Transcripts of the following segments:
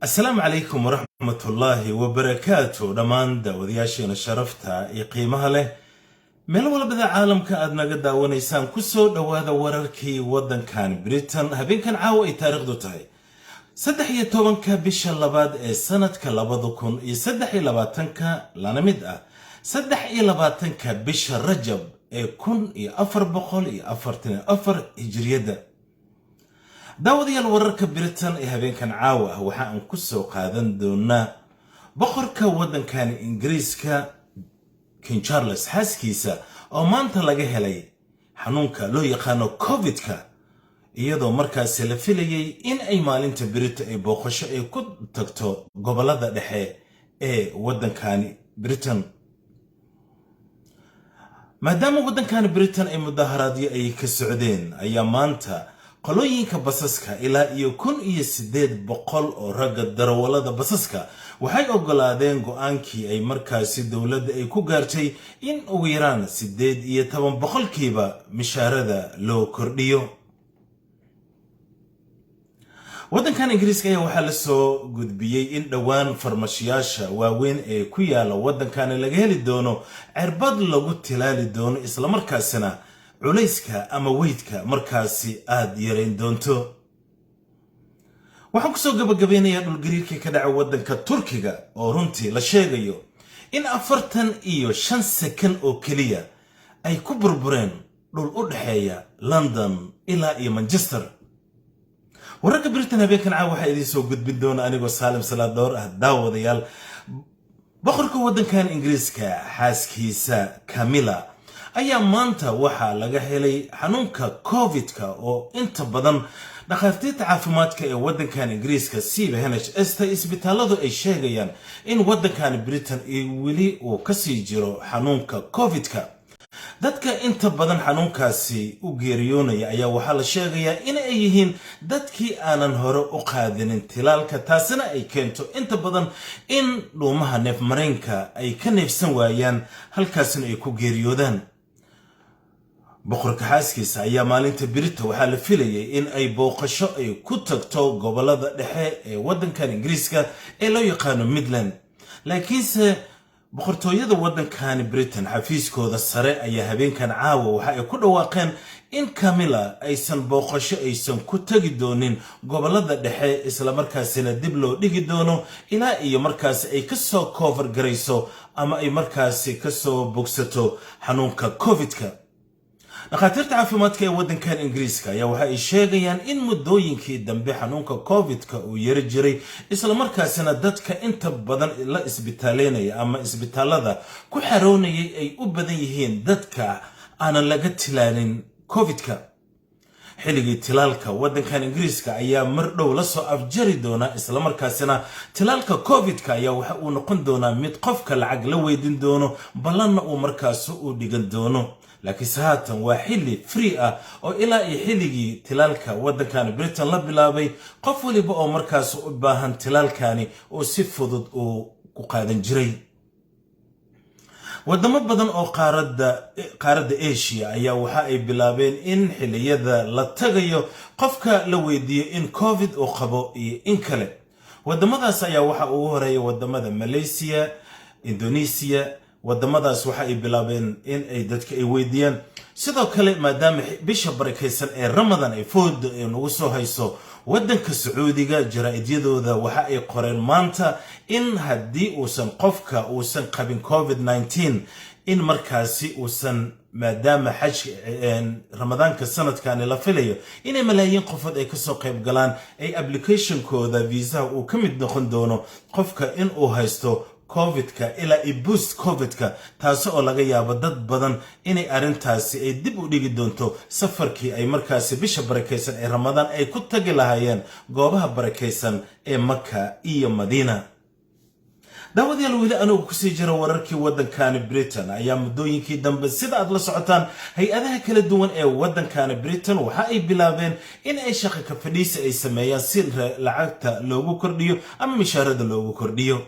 السلام عليكم ورحمة الله وبركاته دمان داودياشينا شرفتا قيمها له ميل ولا بدا عالم كأدنا قد داونيسان كسو دوادا وراركي ودن كان بريتان هبين كان عاوة تاريخ دو تاي سدحي توبنكا بيش اللباد سنة كاللبادوكون سدحي لباتنكا لانا مدأ سدحي لباتنكا بيش الرجب كون أفر بقول أفرتين أفر هجرية داوديال wararka Britain ee habeenkan caawa ah waxa aan ku soo qaadan doonaa boqorka wadankan Ingiriiska King Charles xaaskiisa oo maanta laga helay xanuunka loo yaqaano COVID-ka iyadoo markaas la filayay in ay maalinta Britain ay booqasho ay ku tagto gobolada dhexe ee wadankan Britain maadaama wadankan Britain ay mudaharaadyo ay ka socdeen ayaa maanta qolooyinka basaska ilaa iyo 1800 oo ragga darawalada basaska waxay ogolaadeen go'aankii ay markaasi dawladda ay ku gaartay in ugu yaraan 18% mishaarada loo kordhiyo wadankan Ingiriiska ayaa waxaa la soo gudbiyay in dhawaan farmashiyaasha waaweyn ee ku yaala wadankan laga heli doono cirbad lagu tilaali doono isla markaasina culayska ama weydka markaasi aad yareyn doonto waxaan ku soo gabagabeynayaa dhulgariirka ka dhacay wadanka Turkiga oo runtii la sheegayo in 45 second oo kaliya ay ku burbureen dhul u dhaxeeya London ilaa iyo Manchester wararka Britain habeenkan caawa waxa idin soo gudbin doona anigoo Saalim Salaadoor ah daawadayaal boqorka wadankan Ingiriiska xaaskiisa Camilla ayaa maanta waxa laga helay xanuunka COVID-ka oo inta badan dhaqaatiirta caafimaadka ee wadankan Ingiriiska sida NHS isbitaaladu ay sheegayaan in wadankan Britain ay weli uu ka sii jiro xanuunka COVID-ka dadka inta badan xanuunkaasi u geeriyoonaya ayaa waxa la sheegayaa in ay yihiin dadkii aanan hore u qaadinin tilaalka taasina ay keento inta badan in dhuumaha neefmareenka ay ka neefsan waayaan halkaasina ay ku geeriyoodaan boqorka xaaskiisa ayaa maalinta Britain waxaa la filayay in ay booqasho ay ku tagto gobolada dhexe ee wadankan Ingiriiska ee loo yaqaano Midland laakiinse boqortooyada wadankan Britain xafiiskooda sare ayaa habeenkan caawa waxa ay ku dhawaaqeen in Camilla aysan booqasho aysan ku tagi doonin gobolada dhexe isla markaasina dib loo dhigi doono ilaa iyo markaas ay ka soo cover garayso ama ay markaas ka soo bogsato xanuunka COVID-ka dhaqaatiirta caafimaadka ee wadankan Ingiriiska ayaa waxa ay sheegayaan in muddooyinkii dambe xanuunka COVID-ka uu yari jiray isla markaasina dadka inta badan la isbitaaleenaya ama isbitaalada ku xaroonayay ay u badan yihiin dadka aan laga tilaalin COVID-ka xilligii tilaalka wadankan Ingiriiska ayaa mar dhow la soo afjari doona isla markaasina tilaalka COVID-ka ayaa waxa uu noqon doonaa mid qofka lacag la weydin doono ballanna uu markaas u dhigan doono laakiin haatan waa xilli free ah oo ilaa iyo xilligii tilaalka wadankan Britain la bilaabay qof waliba oo markaas u baahan tilaalkani oo si fudud uu ku qaadan jiray wadamo badan oo qaaradda Asia ayaa waxa ay bilaabeen in xilliyada la tagayo qofka la weydiiyo in COVID uu qabo iyo in kale wadamadaas ayaa waxa ugu horeeya wadamada Malaysia Indonesia wadamadaas waxa ay bilaabeen in ay dadka ay weydiiyaan sidoo kale maadaama bisha barakeysan ee Ramadan ay food ugu soo hayso wadanka Sacuudiga jaraa'idyadooda waxa ay qoreen maanta in haddii uusan qofka uusan qabin COVID-19 in markaasi uusan maadaama Ramadaanka sanadkan la filayo in malaayiin qofood ay ka soo qayb galaan ay application-kooda visa uu ka mid noqon doono qofka in uu haysto COVID-ka ilaa i boost COVID-ka taas oo laga yaabo dad badan inay arintaasi ay dib u dhigi doonto safarkii ay markaasi bisha barakeysan ee Ramadaan ay ku tagi lahaayeen goobaha barakeysan ee Makka iyo Madiina daawadayaal weli anigu ku sii jira wararkii wadankan Britain ayaa muddooyinkii dambe sida aad la socotaan hay-adaha kala duwan ee wadankan Britain waxa ay bilaabeen in ay shaqo ka fadhiisi ay sameeyaan si lacagta loogu kordhiyo ama mishaarada loogu kordhiyo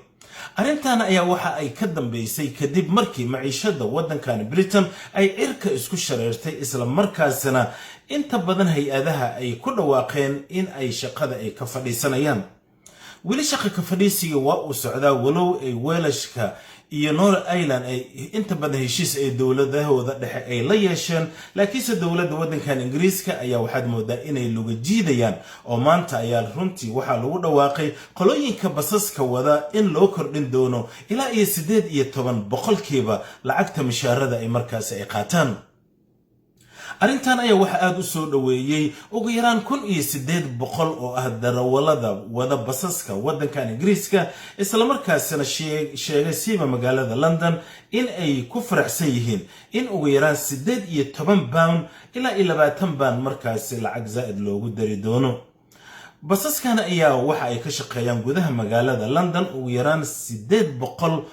arrintan ayaa waxa ay ka dambeysay kadib markii maciishada wadankan Britain ay cirka isku shareertay isla markaasina inta badan hay-adaha ay ku dhawaaqeen in ay shaqada ay ka fadhiisanayaan weli shaqa ka fadhiisiga waa uu socdaa walow ay weelashka iyo North Island ay inta badan heshiis ay dowladahooda dhexe ay la yeesheen laakiinse dowladda waddankan Ingiriiska ayaa waxaad moodaa inay luga jiidayaan oo maanta ayaa runtii waxa lagu dhawaaqay qolooyinka basaska wada in loo kordhin doono ilaa 18% lacagta mishaarada ay markaas ay qaataan arrintan ayaa waxa aad u soo dhaweeyay ugu yaraan 1800 oo ah darawalada wada basaska waddankan Ingiriiska isla markaasna sheegay siiba magaalada London in ay ku faraxsan yihiin in ugu yaraan 18 pound ilaa 20 pound markaas lacag zaid loogu dari doono basaskana ayaa waxa ay ka shaqeeyaan gudaha magaalada London ugu yaraan 800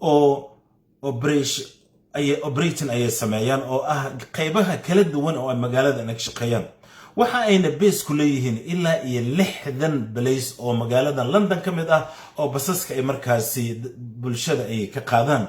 oo operating ay sameeyaan oo ah qaybaha kala duwan oo magaalada ka shaqeeyaan waxa ayna base ku leeyihiin ilaa 60 place oo magaalada London kamid ah oo basaska ay markaasi bulshada ay ka qaadaan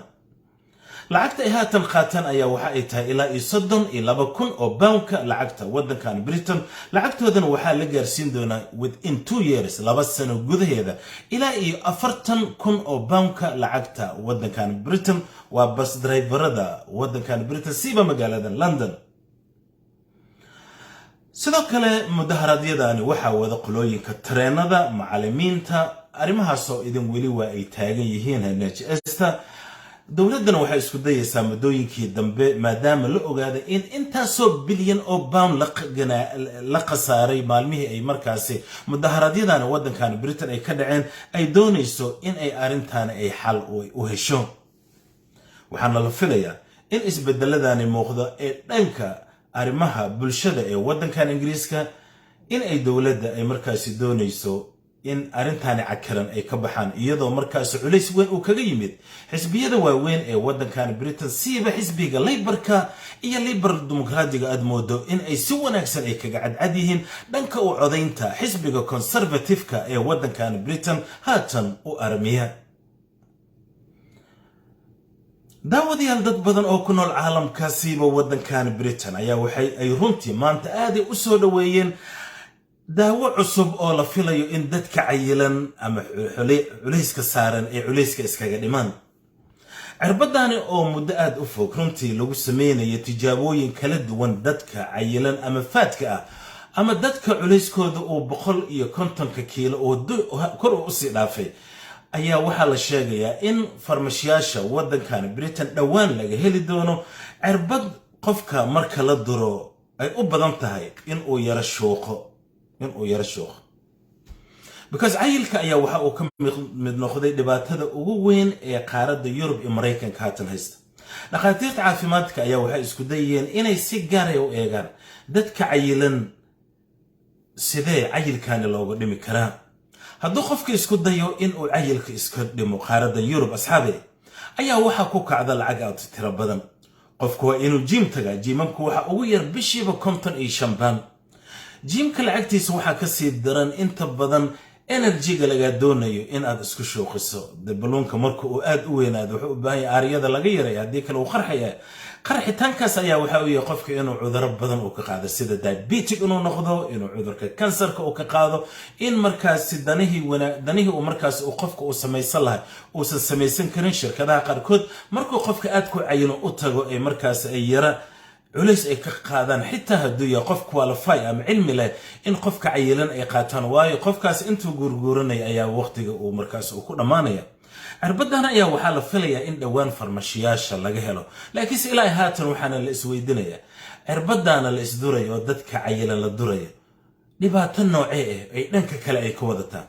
lacagta ay haatan qaataan ayaa waxa ay tahay ilaa 32,000 oo poundka lacagta waddankan Britain lacagtoodana waxa la gaarsiin doonaa within 2 years 2 sano gudaheeda ilaa 40,000 oo poundka lacagta waddankan Britain waa bus driverada waddankan Britain siiba magaalada London sidoo kale mudaharaadyadani waxa wada qolooyinka tareenada macallimiinta arrimahaas oo idin weli waa ay taagan yihiin NHS-ta dowladana waxay isku dayaysaa muddooyinkii dambe maadaama la ogaaday in intaasoo bilyan oo pound la qasaaray maalmihii ay markaasi mudaharaadyadana waddankan Britain ay ka dhaceen ay doonayso in ay arrintan ay xal u hesho waxaana la filayaa in isbedeladani muuqdo ee dhanka arrimaha bulshada ee waddankan Ingiriiska in ay dowladda ay markaasi doonayso in arintani cakaran ay ka baxaan iyadoo markaas culays weyn uu kaga yimid xisbiyada waaweyn ee waddankan Britain siiba xisbiga Labourka iyo Liberal Democratic aad moodo in ay si wanaagsan ay kaga cadcad yihiin dhanka u codaynta xisbiga Conservative-ka ee waddankan Britain haatan u armiya daawadayaal dad badan oo ku nool caalamkaasiiba waddankan Britain ayaa waxay ay runtii maanta aad u soo dhaweeyeen daawo cusub oo la filayo in dadka cayilan ama culayska saaran ee culayska iskaga dhimaan cirbadani oo muddo aad u fog runtii lagu sameeyay tijaabooyin kala duwan dadka cayilan ama faadka ah ama dadka culayskooda oo 150 kiilo oo kor u sii dhaafay ayaa waxa la sheegayaa in farmashiyaasha waddankan Britain dhawaan laga heli doono cirbad qofka marka la duro ay u badan tahay in uu yara shooqo because cayilka ayaa waxa uu ka mid noqday dhibaatada ugu weyn ee qaaradda Yurub iyo Mareykanka haatan haysta dhaqaatiirta caafimaadka ayaa waxay isku dayeen inay si gaar ah u eegaan dadka cayilan sidee cayilkan looga dhimi karaa hadduu qofka isku dayo in uu cayilka iska dhimo qaaradda Yurub asxaabe ayaa waxa ku kacda lacag aad tiro badan qofku waa inuu gym taga gymku waxa ugu yar bishiiba 55 pound jimka lacagtiisa waxa ka sii daran inta badan energy-ga laga doonayo in aad isku shooqiso balloonka marka uu aad u weynaado wuxuu u baahan yahay aariyada laga yaray hadii kale uu qarxitaankaas ayaa waxa uu yahay qofka inuu cudurro badan uu ka qaado sida diabetic inuu noqdo inuu cudurka kansarka uu ka qaado in markaas danihii uu markaas uu qofka uu samaysan lahay uusan samaysan karin shirkadaha qaarkood markuu qofka aad ku cayilo u tago ee markaas ay yara culays ay ka qaadaan xitaa hadduu yahay qof qualify ama cilmi leh in qofka cayilan ay qaataan waayo qofkaas intuu gurguuranaya ayaa waqtiga uu markaas uu ku dhamaanaya cirbadana ayaa waxaa la filayaa in dhawaan farmashiyaasha laga helo laakiinse ilaa haatan waxaana la isweydiinayaa cirbadana la isdurayo oo dadka cayilan la durayo dhibaato noocee ay dhanka kale ay ka wadataa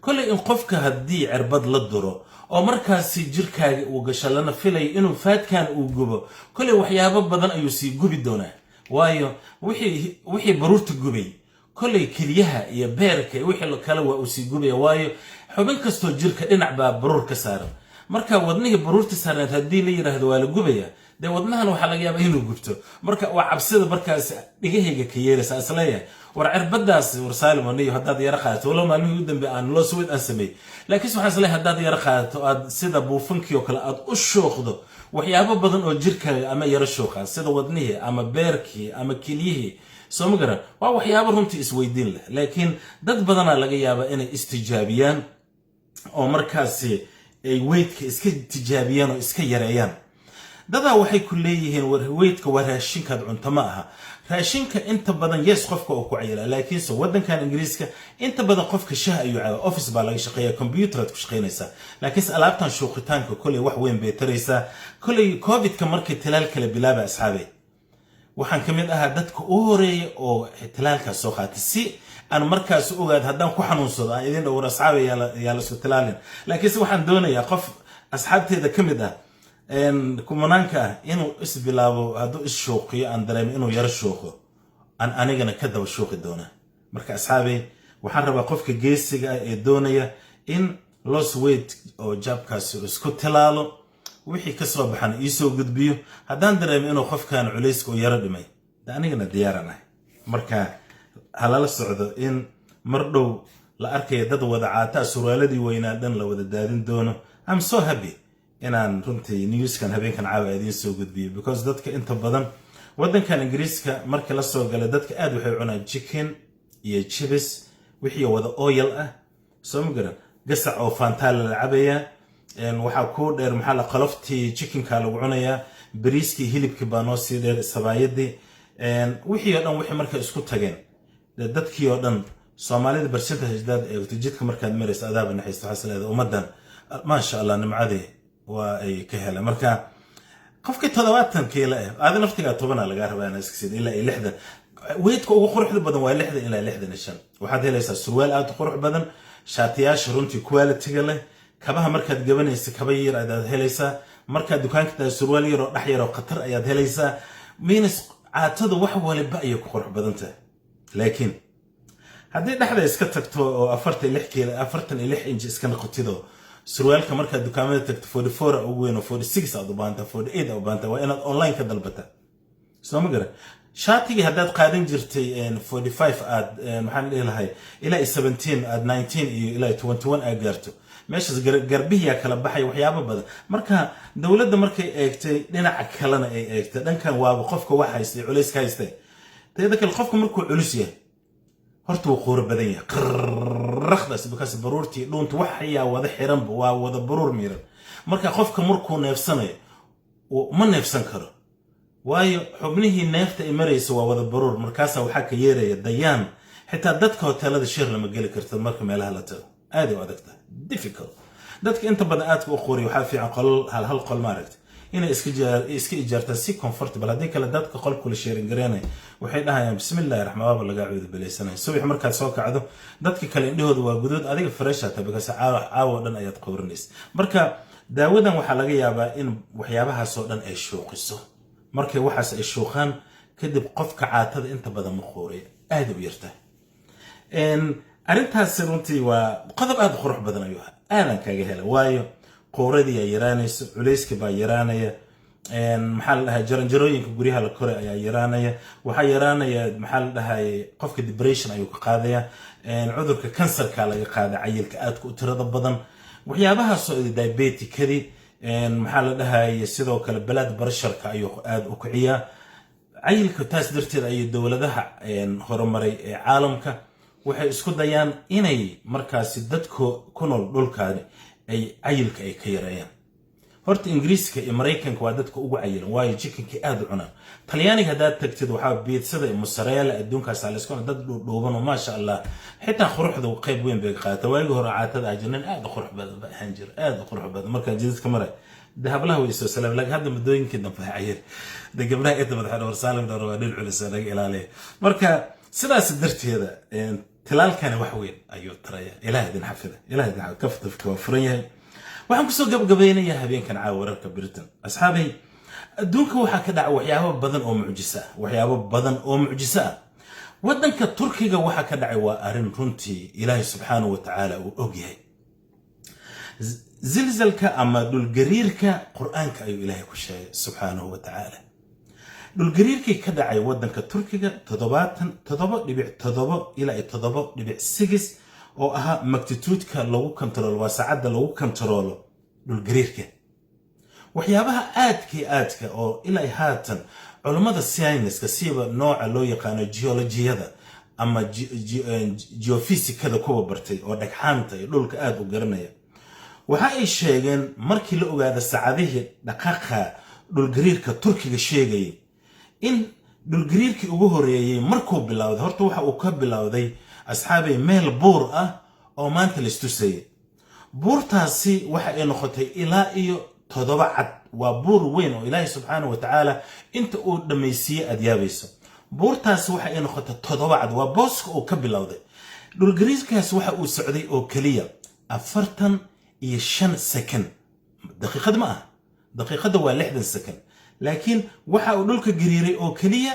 kolay in qofka haddii cirbad la duro oo markaasi jirkaaga uu gasho lana filay inuu faadkan uu gubo kolay waxyaabo badan ayuu sii gubi doonaa waayo wixii baruurta gubay kolay keliyaha iyo beerka wixii kale waa uu sii gubaya waayo xubin kastoo jirka dhinac baa baruur ka saaran marka wadnihii baruurta saaran haddii la yiraahdo waa la gubaya de wadnahan waxa laga yaabaa inuu gubto marka waa cabsida markaas dhigahayga ka yeeraysa asleeyahay war cirbadaas war Saalimooniyo haddaad yara qaadato wala maalmihii u dambe aan loo soo aan sameey laakiin waxaan isleeyahay haddaad yara qaadato aad sida buufankii oo kale aad u shooqdo waxyaabo badan oo jirkaaga ama yara shooqa sida wadnihii ama beerkii ama kiliyihii soo ma garan waa waxyaabo runtii isweydiin leh laakiin dad badan laga yaabaa inay istijaabiyaan oo markaasi ay weydka iska tijaabiyaan oo iska yareeyaan dadaa waxay ku leeyihiin weydka waa raashinkaad cunto ma aha raashinka inta badan yes qofka oo ku cayila laakiin soo wadankan ingiriiska inta badan qofka shaah ayuu cabo office baa laga shaqeeyaa computer aad ku shaqeynaysaa laakiin alaabtan shuuqitaanka kulay wax weyn bay taraysaa kulay covid-ka markii talaal kala bilaaba asxaabe waxaan kamid ahaa dadka u horeeyay oo talaalkaas soo qaatay si aan markaas ogaad haddaan ku xanuunsado aan idin dhowr asxaabe yaa la soo talaalin laakiin waxaan doonayaa qof asxaabteeda kamid ah kumanaanka ah inuu isbilaabo hadduu is-shuuqiyo aan dareemo inuu yaro shuuqo aan anigana ka daba shuuqi doona marka asxaabey waxaan rabaa qofka geesiga ah ee doonaya in loss weight oo jabkaasi isku tilaalo wixii ka soo baxan iisoo gudbiyo haddaan dareemo inuu qofkan culayska u yaro dhimay anigana diyaaran ah marka halala socdo in mar dhow la arkayo dad wada caataa surwaaladii weynaa dhan la wada daadin doono I'm so happy inaan runtii newskan habeenkan caawa idiin soo gudbiyo because dadka inta badan wadankan ingiriiska markii la soo galay dadka aad waxay cunaan chicken iyo chips wixii wada oil ah soo ma garan gasac oo fantaal la cabaya waxa ku dheer maxaa la qalaftii chickenka lagu cunayaa bariiskii hilibkii baa noo sii dheer sabaayadii wixii oo dhan wixii markay isku tageen dadkii oo dhan Soomaalida percentage dad ee jidka markaad marayso adaab naxaysto xasaleeda ummadan ma sha Allah nimcadii waa ay ka helaan marka qofkii 70 kiilo ah aad naftiga 10 laga rabaa inaa iska sid ilaa 60 weydka ugu quruxda badan waa 60 ilaa 65 waxaad helaysaa surwaal aad qurux badan shaatiyaasha runtii quality-ga leh kabaha markaad gabanayso kaba yar aad helaysaa markaad dukaanka tahay surwaal yar oo dhax yar oo khatar ayaad helaysaa miinas caatada wax waliba ay ku qurux badan tahay laakiin haddii dhaxda iska tagto oo 46 kiilo 46 inch iska noqotido surwaalka markaad dukaamada tagto 44 ugu weyn oo 46 aad u baahanta 48 aad u baahanta waa inaad online ka dalbata soo ma garan shaatiga haddaad qaadan jirtay 45 aad maxaan dhihi lahay ilaa 17 aad 19 iyo ilaa 21 aad gaarto meeshaas garbihiya kala baxay waxyaabo badan marka dawladda markay eegtay dhinaca kalena ay eegtay dhankan waaba qofka wax haystay culays ka haystay teeda kale qofka markuu culus yahay horta wuu qoor badan yahay rakhdas bakaas baruurtii dhuunta wax ayaa wada xiran waa wada baruur miiran marka qofka markuu neefsanayo ma neefsan karo waayo xubnihii neefta ay marayso waa wada baruur markaas waxa ka yeeraya dayaan xitaa dadka hoteelada shir lama gali karto marka meelaha la tago aad u adagta difficult dadka inta badan aad ku qooriyo waxa fiican qol hal qol ma aragtay inay iska ijaarta si comfortable hadii kala dadka qolku la sheerin gareynay waxay dhahayaan bismillaahir rahmaanir rahiim laga cuudu bilaysanay subax markaad soo kacdo dadka kale indhahooda waa guduud adiga fresh ah tabakaas caawa dhan ayaad qowrinays marka daawadan waxa laga yaabaa in waxyaabahaas oo dhan ay shuuqiso markay waxaas ay shuuqaan kadib qofka caatada inta badan ma qooriyo aad u yartay arintaas runtii waa qodob aad qurux badan ayuu aadan kaga helay waayo qowradii ay yaraanayso culayska baa yaraanaya maxaa la dhahay jaranjarooyinka guryaha la koray ayaa yaraanaya waxa yaraanaya maxaa la dhahay qofka depression ayuu ka qaadaya cudurka kansarka laga qaada cayilka aad ku tirada badan waxyaabahaas oo diabetikadi maxaa la dhahay sidoo kale blood pressure-ka ayuu aad u kiciyaa cayilka taas darteed ay dawladaha horumaray ee caalamka waxay isku dayaan inay markaasi dadku ku nool dhulkaani ay cayilka ay ka yareeyaan horta ingiriiska iyo mareykanka waa dadka ugu cayilan waayo chickenka aad u cunaan talyaaniga hadaad tagtid waxaa biidsada mozzarella adduunkaas la isku dad dhuuban oo ma sha Allah xitaa quruxda qayb weyn bay qaata waagi hore caatada ajnan aad u qurux badan ba ahaan jir aad u qurux badan marka jidadka maray dahablaha way soo salaam laga hadda madooyinkii dambe cayir gabdhaha inta madaxa war saalim dhawr waa dhil culus laga ilaaliyo marka sidaas darteeda tilaalkani wax weyn ayuu taraya ilaahay idin xafida ilaahay idin kafta ka furan yahay waxaan ku soo gabagabaynayaa habeenkan caawa wararka Britain asxaabay adduunka waxa ka dhacay waxyaabo badan oo mucjiso ah wadanka Turkiga waxa ka dhacay waa arin runtii ilaahay subhanahu wa ta'ala uu og yahay zilzalka ama dhul gariirka quraanka ayuu ilaahay ku sheegay subhanahu wa ta'ala dhul gariirkii ka dhacay wadanka Turkiga 7.7 ilaa 7.6 oo aha magnitude-ka lagu control waa saacada lagu control dhul gariirka waxyaabaha aadka oo ilaa haatan culimada science-ka siba nooca loo yaqaan geologiyada ama geophysics-kada kuwa bartay oo dhagxaanta iyo dhulka aad u garanaya waxa ay sheegeen markii la ogaada saacadihii dhaqaaqa dhulgariirka Turkiga sheegay in dhulgariirkii ugu horeeyay markuu bilowday horta waxa uu ka bilowday asxaabay meel buur ah oo maanta la istusay buurtaasi waxa ay noqotay ilaa iyo 7 cad waa buur weyn oo Ilaahay subhanahu wa ta'ala inta uu dhameysiyay adiyaabayso buurtaasi waxa ay noqotay 7 cad waa booska oo ka bilowday dhulgariirkaas waxa uu socday oo kaliya 45 second daqiiqad ma ah daqiiqada waa 60 second laakiin waxa uu dhulka gariiray oo kaliya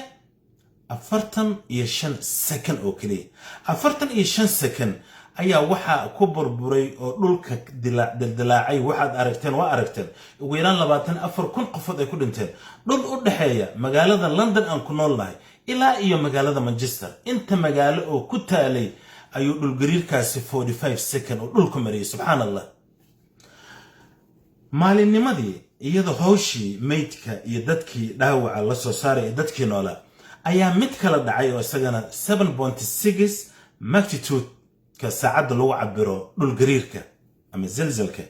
45 second oo kaliya 45 second ayaa waxa ku burburay oo dhulka dilaacay waxaad aragteen waa aragteen ugu yaraan 24,000 qofood ay ku dhinteen dhul u dhaxeeya magaalada London aan ku noolnahay ilaa iyo magaalada Manchester inta magaalo oo ku taalay ayuu dhulgariirkaasi 45 second oo dhulka mariyay subhanallah maalinnimadii iyadoo hawshii meydka iyo dadkii dhaawaca la soo saaray dadkii noolaa ayaa mid kala dhacay oo isagana 7.6 magnitude ka saacada lagu cabiro dhulgariirka ama zilzalka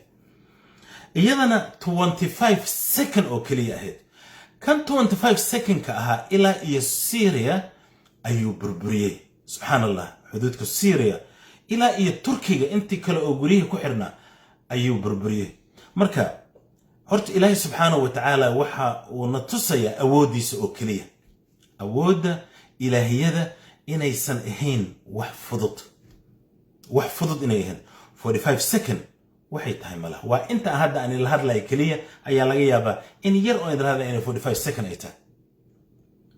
iyadana 25 second oo kaliya ahayd kan 25 second ka ahaa ilaa iyo Syria ayuu burburiyay subhanallah xuduudka Syria ilaa iyo Turkiga intii kale oo guriga ku xirnaa ayuu burburiyay marka horta Ilaahay subhanahu wa ta'ala waxa uu na tusaya awoodiisa oo kaliya awooda ilaahiyada inaysan ahayn wax fudud inay ahayn 45 second waxay tahay malaha waa inta hadda aan la hadlay kaliya ayaa laga yaabaa in yar oo idhaahda in 45 second ay tahay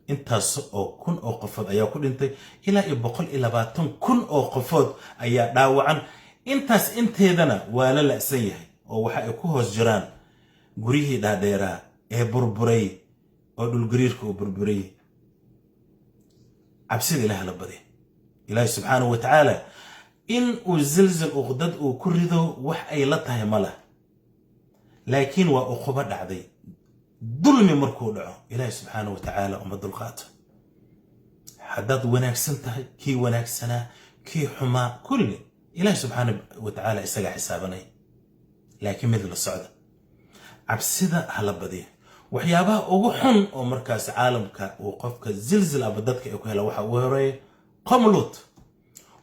intaas oo kun oo qofood ayaa ku dhintay ilaa 120,000 oo qofood ayaa dhaawacan intaas inteedana waa la la'san yahay oo waxa ay ku hoos jiraan gurihii dhaadheeraa ee burburay oo dhulgariirka uu burburay cabsida Ilaahay la badi Ilaahay subhanahu wa ta'ala in uu zilzal uqdad uu ku rido wax ay la tahay mala laakiin waa uquba dhacday dulmi markuu dhaco Ilaahay subhanahu wa ta'ala uma dulqaato hadad wanaagsan tahay kii wanaagsana kii xuma kulli Ilaahay subhanahu wa ta'ala isaga xisaabanay laakiin mid la socda cabsida hala badi waxyaabaha ugu xun oo markaas caalamka uu qofka zilzal abadadka ay ku hela waxa uu horeeyay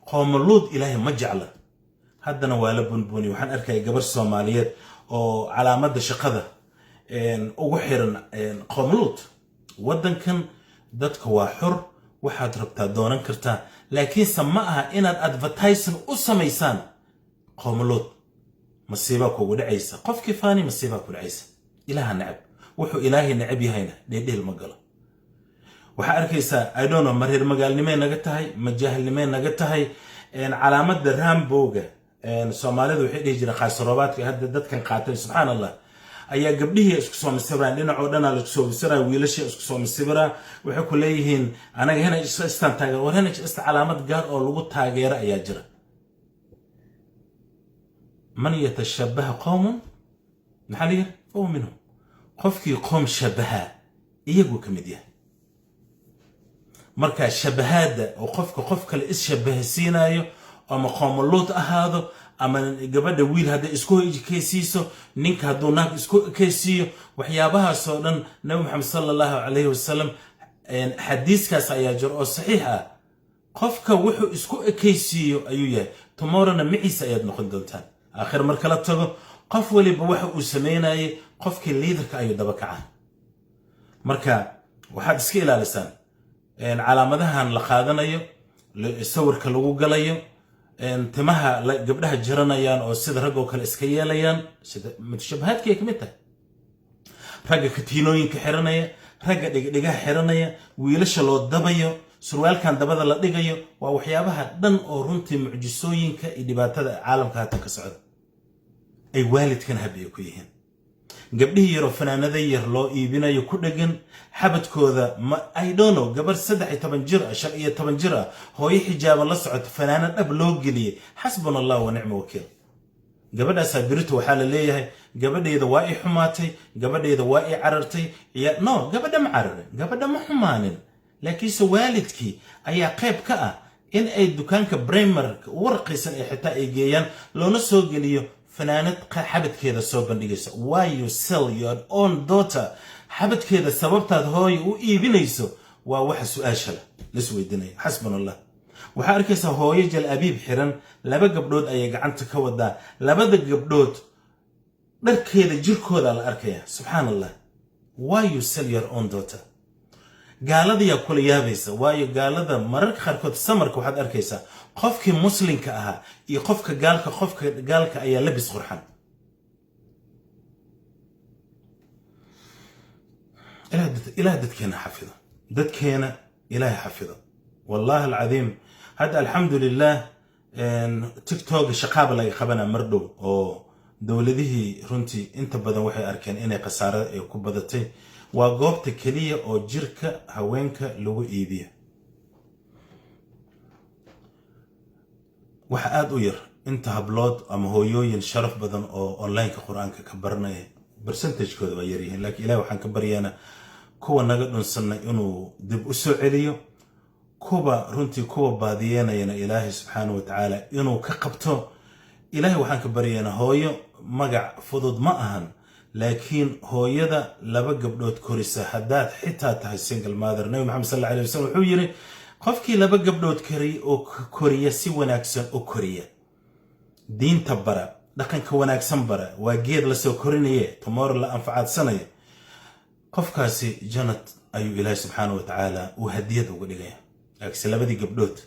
qomoluud Ilaahay ma jecla haddana waa la bunbuni waxaan arkay gabar Soomaaliyeed oo calaamada shaqada ugu xiran qomoluud wadankan dadka waa xur waxaad rabtaa doonan kartaa laakiin sama aha inaad advertising u sameysaan qomoluud masiiba kugu dhacaysa qofkii faani masiiba ku dhacaysa ilaaha nacab wuxuu Ilaahay nacab yahayna dheedheel ma galo waxa arkaysaa I don't know mareer magaalnimay naga tahay majahilnimay naga tahay calaamada Ramboga Soomaalidu waxay dhigi jireen qaasaroobaadka hadda dadkan qaatay subhanallah ayaa gabdhihii isku soo misiraan dhinacoo dhan la isku soo misiraan wiilashii isku soo misiraan waxay ku leeyihiin anaga hena istaan taageer warana ist calaamad gaar oo lagu taageero ayaa jira man yatashabbaha qawmun maxaliyar oo minhum qofkii qoom shabaha iyagu kamid yahay marka shabahaada oo qof kale is shabahsiinayo ama qomoluud ahaado ama gabadha wiil hada isku ekeysiiso ninka haduu naag isku ekeysiyo waxyaabaha soo dhan nabi Muhammad sallallahu alayhi wasallam xadiiskaas ayaa jir oo saxiix ah qofka wuxuu isku ekeysiyo ayuu yahay tomorrowna miciisa ayaad noqon doontaan aakhir marka la tago qof waliba waxa uu sameeyay qofkii leaderka ayuu daba kacaa marka waxaad iska ilaalisaan calaamadahan la qaadanayo sawirka lagu galayo timaha gabdhaha jiranayaan oo sida rag oo kale iska yeelayaan sida mutashabahaadka kamid tahay ragga katiinooyinka xiranaya ragga dhigdhigaha xiranaya wiilasha loo dabayo surwaalkan dabada la dhigayo waa waxyaabaha dhan oo runtii mucjisooyinka iyo dhibaatada caalamka hadda ka socda ay waalidkan habiyo ku yihiin gabdhihii yar oo fanaanada yar loo iibinayo ku dhagan xabadkooda I don't know gabar 13 jir ah 15 jir ah hooyo xijaab la socoto fanaanad dhab loo geliyay xasbunallahu wa ni'mal wakiil gabadhaas birtu waxa la leeyahay gabadheeda waa ay xumaatay gabadheeda waa ay carartay no gabadha ma cararin gabadha ma xumaanin laakiin waalidkii ayaa qayb ka ah in ay dukaanka Primark warqiisan ay xitaa ay geeyaan loona soo geliyo فنانة حبت كذا صوبا ديجيسا why you sell your own daughter حبت كذا سببتها هوي وإيبينيسو وواحد سؤال شلا لسوي الدنيا حسبنا الله وحاركيسا هوي جل أبيب حيران لبا قبلود أي قعنت كودا لبا قبلود درك كذا جير كودا الأركيا سبحان الله why you sell your own daughter قال يا كل يابيسا وايو قال مرك خاركوت سمرك واحد أركيسا قفك مسلم كأها يقفك قالك أي لبس قرحان إله دتكينا حفظه دتكينا إله حفظه والله العظيم هذا الحمد لله تيك توك شقاب الله يخبنا مردو أو دولده رنتي انت بدن وحي أركان إني قصارة يكبضتي وقوبت كلية أو جيركا هوينكا لو إيديه وحاد وير انت هبلود أما هويوين شرف بدن أو أونلاين كقرآن كبرنا برسنتج كود غيريه لكن إله وحن كبريانا كوا نقد نصنع إنه دب أسوء عليه كوبا رنتي كوبا باديانا ينا إلهي سبحانه وتعالى إنه كقبته إلهي وحن كبريانا هويو مقع فضد مأهن لكن هويدا لبا قبلود كوريسا حداد حتى تهي سينجل ماذر نبي محمد صلى الله عليه وسلم وحويري قفكي لبا قبلود كري أو كوريا سي وناكسن أو كوريا دين تبرا لكن كوناكسن برا وقيد لسو كورينيه تمر لأنفعات سنة قفكاسي جنت أيو إلهي سبحانه وتعالى وهديته وقلقيا لكن لبا دي قبلود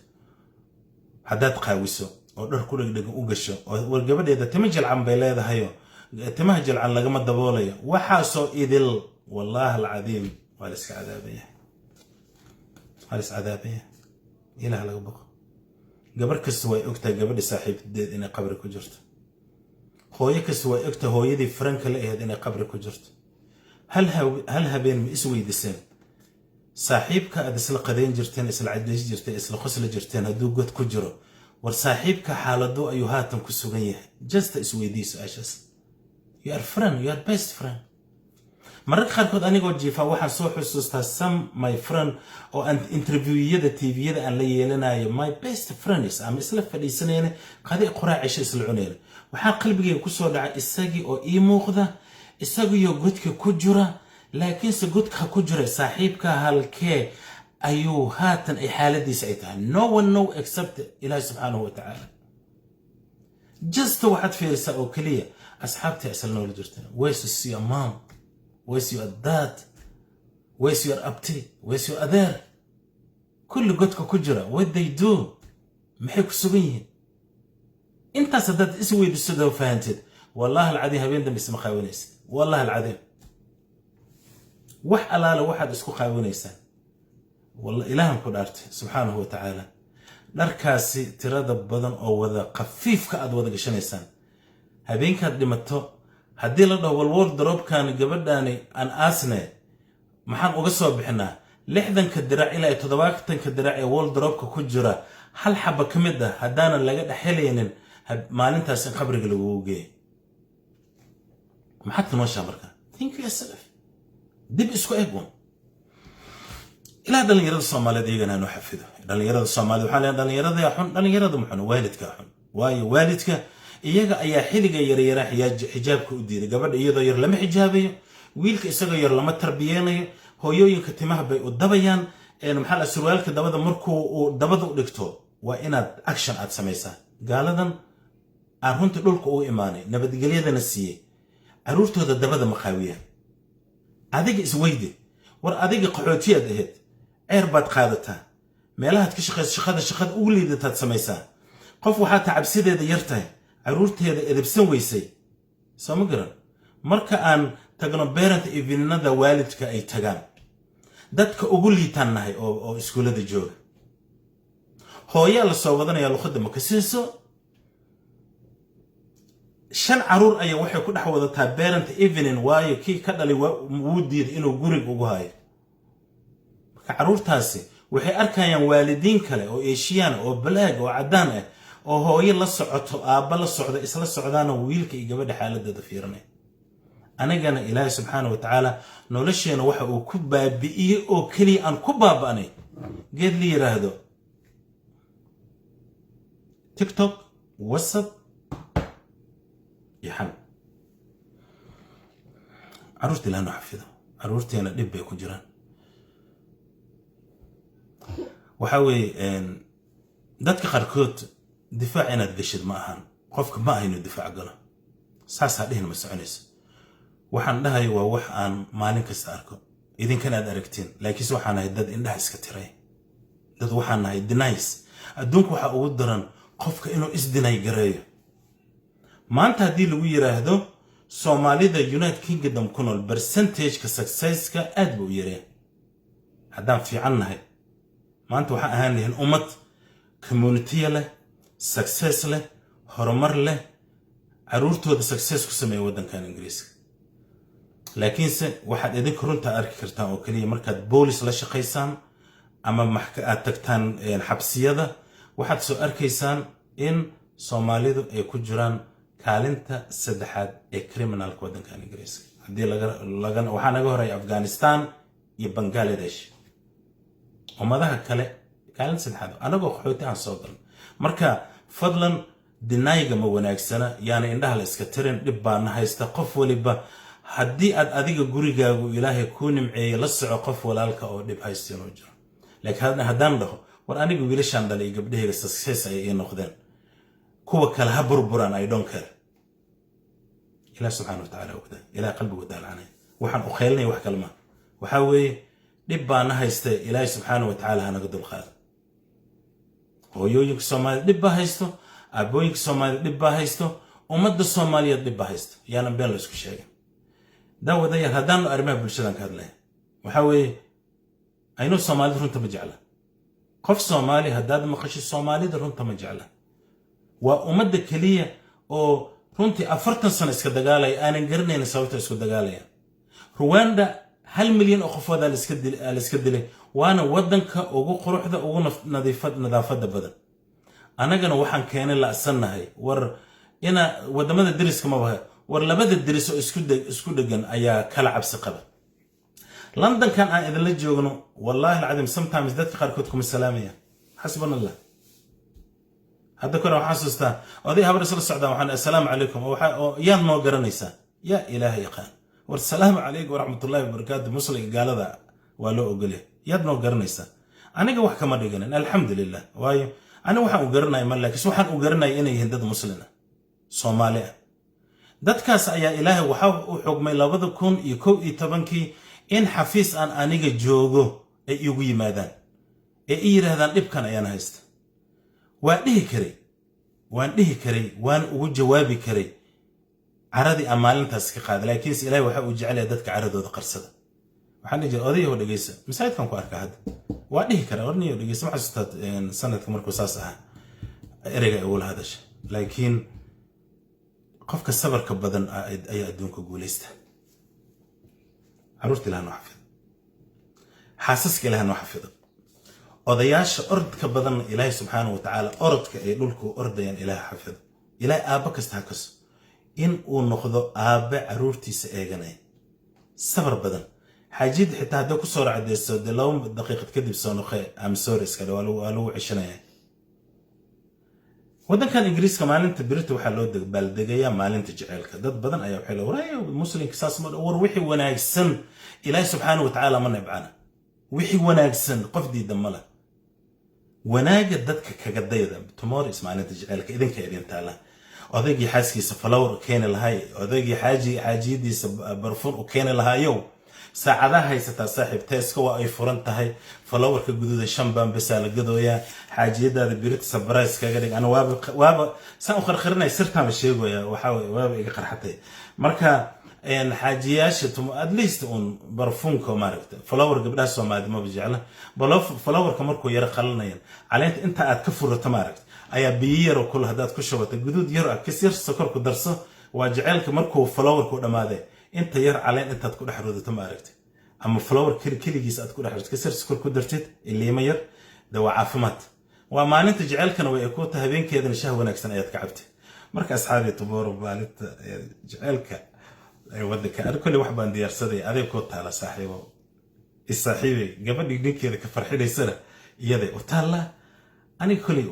حداد قاوسو ودر كل دغ او غشو والغبديدا تمجل عن بيليدا هيو تمهجل عن لغما دبوليا وحاسو ايدل والله العظيم والس عذابيه الى لغ بق غبر كسوي اوغتا غبدي صاحب ديد اني قبر ku jirto hooyo كسوي اوغتا hooyadii franka la ahayd inay qabri ku jirto hal habeen ma isweydiiseen saaxiibka aad isla qadeen jirteen isla cadeys jirteen isla qosla jirteen haduu god ku jiro وصاحبك حالدو أيو هاتم كسوغيه just اسويديس أشس you are friend you are best friend مرات خاركود أني قد جيفا واحد صوح وسوستا some my friend أو أنت interview يدا TV يدا أن لي لنا my best friend is أم إسلا فليسنين قادي قراء عيش إسلعونين وحان قلبي كسو دعا إساقي أو إيمو خذا إساقي يو قدك كجرة لكن سقدك كجرة صاحبك هالكي أيو هاتن أي حالة دي سعيتها no one know except إله سبحانه وتعالى just واحد في رسالة وكلية أصحابتي أسألنا ولجرتنا where's your mom where's your dad where's your abti where's your other كل قدك كجرة what they do محيكو سبيين انت صدقت اسوي بالسودة وفهمتد والله العظيم هبين دم اسم خاونيس والله العظيم وح ألالا واحد اسكو خاونيسان والله إلههم كدارت سبحانه وتعالى دركاسي تراد بدن أو وذا خفيف كأد وذا قشنيسان هبين كاد دمتو هدي لده والورد دروب كان قبرداني أن آسني محان أقصوا بحنا لحظن كالدراع إلى تدواكتن كالدراع وورد دروب كجرة هل حبا كمدة هدانا لقد حليين مالين تاسين خبرك لوجي ما حتى نوشا بركة think yourself دب اسكو ايقون إلى دلنيرد الصومالي ديغنا نحفظه دلنيرد الصومالي وحاليا دلنيرد يا حن دلنيرد محن والدك حن واي والدك إياga ayaa xiliga yaryara xijaabka u diiday gabadha iyadoo yar lama xijaabayo wiilka isaga yar lama tarbiyeenayo hooyooyinka timaha bay u dabayaan maxaa la surwaalka dabada markuu uu dabada u dhigto waa inaad action aad samaysaa gaaladan aan runtii dhulka u imaanay nabadgelyadana siiyay caruurtooda dabada ma qaawiyaan adiga isweydi war adiga qaxootiyaad ahayd ceer baad qaadataa meelahaad ka shaqada ugu liidataad samaysaa qof waxaa tacabsideeda yartahay caruurteeda edebsan weysay soo ma garan marka aan tagno parent eveninada waalidka ay tagaan dadka ugu liitaan nahay oo iskuulada jooga hooyaa la soo wadanaya luqada ma ka siiso shan caruur ayaa waxay ku dhex wadataa parent evening waayo kii ka dhalay wuu diiday inuu guriga ugu hayo marka caruurtaasi waxay arkayaan waalidiin kale oo eeshiyaan oo balaag oo cadaan ah oo hooyo la socoto aabba la socda isla socdaana wiilka iyo gabadha xaaladooda fiirinay anagana ilaahay subxaanahu wa tacaala nolosheena waxa uu ku baabi'iyey oo keliya aan ku baaba'nay geed la yiraahdo TikTok WhatsApp يحن عرورتي لانه حفظه عرورتي انا دب يكون جيران وحاوي dadka qaarkood difaac inaad gashid ma ahan qofka ma ahayno difaac galo saas hadhihin ma soconayso waxaan dhahay waa wax aan maalin kasta arko idinkana aad aragtiin laakiin waxaan ahay dad indhaha iska tiray dad waxaan ahay denies adduunku waxa ugu daran qofka inuu isdinay gareeyo maanta haddii lagu yiraahdo Soomaalida United Kingdom ku nool percentage-ka success-ka aad buu yareen haddaan fiican nahay maanta waxa ahaan lahayn ummad community leh success leh horumar leh caruurtooda success ku sameeyo wadankan Ingiriiska laakiin se waxaad idin runta arki kartaan oo kaliya markaad police la shaqeysaan ama maxkamad tagtaan xabsiyada waxaad soo arkaysaan in Soomaalidu ay ku jiraan kaalinta saddexaad ee criminalka wadankan Ingiriiska hadii laga waxa naga horay Afghanistan iyo Bangladesh ummadaha kale kaalin saddexaad anagoo qaxooti aan soo galno marka fadlan dinayga ma wanaagsana yaani indhaha la iska tirin dib baan haysta qof waliba haddii aad adiga gurigaagu Ilaahay ku nimceeyay la soco qof walaalka oo dib haysteen oo jiro laakiin haddaan dhaho war aniga wiilashan dhalay gabdhahayga success ay noqdeen kuwa kale ha burburan I don't care إلى سبحانه وتعالى وده إلى قلبه ودالعناه وحن أخيلني وح كلمة وحاوي دبنا هيست إلى سبحانه وتعالى هنقدر الخير هو يوجك الصومال دبها هيستو أبويك الصومال دبها هيستو ومد الصومالية دبها هيستو يعني بينلس كشيء ده وده يهدان أرمي بالشدان كذله وحاوي أينو الصومال درون تمجعله قف صومالي هداد مقش الصومالي درون تمجعله ومد كلية أو runtii 40 sano iska dagaalay aanan garanayna sababta isku dagaalayaan Rwanda 1 milyan oo qof wada la iska dilay waana wadanka ugu quruxda ugu nadaafada badan anagana waxaan keenay la asanahay war ina wadamada dariska ma baha war labada daris oo isku dhagan ayaa kala cabsi qaba London kan aan idin la joogno wallahi alcadim sometimes dadka qaarkood kuma salaamaya xasbanallah هذا كله حاسسته أذي هبر رسول السعداء وحنا السلام عليكم يا ما قرنيسا يا إلهي يقان والسلام عليكم ورحمة الله وبركاته مسلم قال ذا ولو أقوله يا ما قرنيسا أنا جوا كمان رجعنا الحمد لله واي أنا وحنا قرنا يملك سو وحنا قرنا إني هندد مسلمنا صوماليا دت كاس يا إلهي وحكم الله بذكون يكو يتبنكي إن حفيز أن أنيج جوجو يجي ماذا إير هذا إبكان أيان هست وان دهي كري وان ugu jawaabi karay aradi amaalintaas ka qaad laakiin Ilaahay waxa uu jecel yahay dadka aradooda qarsada waxaan dhigay odayaha dhageysa masaajidkan ku arka hadda waa dhihi kara warniyo dhageysa waxa soo sanadka markuu saas ah ereyga uu la hadashay laakiin qofka sabarka badan ayaa adduunka guuleysta caruurta Ilaahay noo xafido xaasaska Ilaahay noo xafido odayaasha ordka badan Ilaahay subhanahu wa ta'ala orodka ay dhulku ordayaan Ilaahay xafido Ilaahay aaba kasta hakas in uu noqdo aaba caruurtiisa eeganay sabar badan xaajid xitaa hadda ku soo raacdeyso 2 daqiiqad kadib soo noqay am sorry iska lagu cishanaya wadankan Ingiriiska maalinta birta waxa loo baldegayaa maalinta jaceelka dad badan ayaa waxay leeyahay muslimka saas ma war wixii wanaagsan Ilaahay subhanahu wa ta'ala ma nabcana wixii wanaagsan qof diidan ma laha wanaaga dadka kaga dayda tomorrow ismaalinta jaceelka idinka idin taala odaygii xaaskiisa flower keenay lahay odaygii xaajidiisa barfuun u keenay lahayo saacadaha haysata saaxiibteeska waa ay furan tahay flowerka guduudan shanbaan bas la gadooya xaajiyadaada birita surprise kaga dhig ana waaba saan u qarqarinay sirtaan sheegaya waxa waaba iga qarxatay marka een xaajiyaasha at least on barfuunka maaragta flower gabdhaha Soomaaliyeed ma bijecla flowerka markuu yar qalanayaan caleenta inta aad ka furato maaragta ayaa biyo kul hadaad ku shubato guduud yar ah kasir sokor ku darso waa jaceelka markuu flowerku dhamaade inta yar caleen intaad ku dhaxruudato maaragta ama flower kaligiis aad ku dhaxruudato kasir sokor ku dartid ilaa yar dawa caafimaad waa maalinta jaceelkana way ku tahay habeenkeedana shaah wanaagsan ayaad ka cabtay marka asxaabi tuboor maalinta jaceelka waddanka arkole wax baan diyaarsaday adeeg ku taala saaxiibo isaaxiibay gabadhii ninkeeda ka farxidaysana iyada u taala ani kulli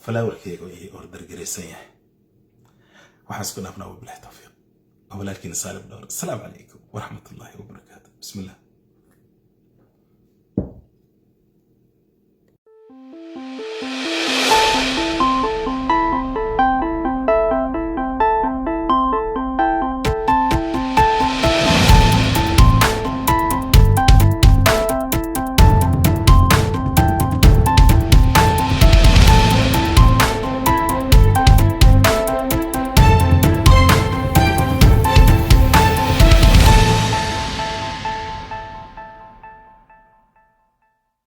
flowerkeega oo order gareysan yahay وحاسكن أبناء وبالله توفيق ولكن سالم دور. السلام عليكم ورحمة الله وبركاته. بسم الله.